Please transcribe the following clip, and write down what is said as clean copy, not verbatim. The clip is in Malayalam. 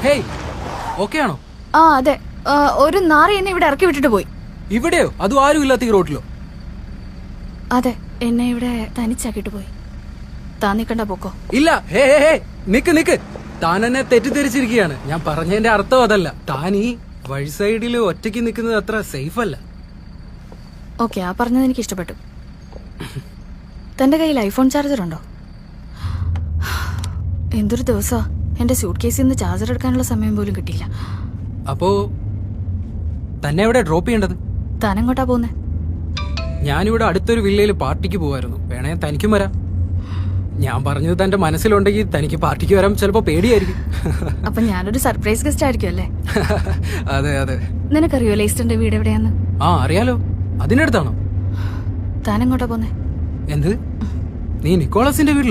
ഹേയ്, ഓക്കെ ആണോ? ആ അതെ, ഒരു നാറി എന്നെ ഇവിടെ ഇറക്കി വിട്ടിട്ട് പോയി. ഇവിടെയോ? അതും ആരും ഇല്ലാത്ത ഈ റോഡിലോ? അതെ, എന്നെ ഇവിടെ തനിച്ചാക്കിട്ട് പോയി. താൻ നിക്കണ്ട, പോക്കോ. ഇല്ല, ഹേ ഹേ ഹേ, നിക്ക്. താൻ എന്നെ തെറ്റിദ്ധരിച്ചിരിക്കുകയാണ്. ഞാൻ പറഞ്ഞതിന്റെ അർത്ഥം അതല്ല. താൻ ഈ വഴി സൈഡിൽ ഒറ്റയ്ക്ക് നിൽക്കുന്നത് അത്ര സേഫ് അല്ല. ഓക്കെ, ആ പറഞ്ഞത് എനിക്ക് ഇഷ്ടപ്പെട്ടു. തന്റെ കയ്യിൽ ഐഫോൺ ചാർജർ ഉണ്ടോ? എന്തൊരു ദിവസാ, എന്റെ സ്യൂട്ട് കേസിൽ നിന്ന് ചാർജർ എടുക്കാനുള്ള സമയം പോലും കിട്ടിയില്ല. അപ്പോ തന്നെ എവിടെ ഡ്രോപ്പ് ചെയ്യേണ്ടത്? താൻ എങ്ങോട്ടാ പോകുന്നേ? ഞാനിവിടെ അടുത്തൊരു വില്ലയിൽ പാർട്ടിക്ക് പോവായിരുന്നു. വേണേ തനിക്കും വരാം. ഞാൻ പറഞ്ഞത് തന്റെ മനസ്സിലുണ്ടെങ്കിൽ തനിക്ക് പാർട്ടിക്ക് വരാൻ ചിലപ്പോ പേടിയായിരിക്കും. അപ്പൊ ഞാനൊരു സർപ്രൈസ് ഗസ്റ്റ് ആയിരിക്കും അല്ലേ? അതെ. നിനക്കറിയോ ലേസ്റ്റന്റെ വീട് എവിടെയാന്ന്? ആ, അറിയാലോ. അതിനടുത്താണോ? താൻ എങ്ങോട്ടാ പോന്നേ? എന്ത്? നീ നിക്കോളസിന്റെ വീട്ടിലോ?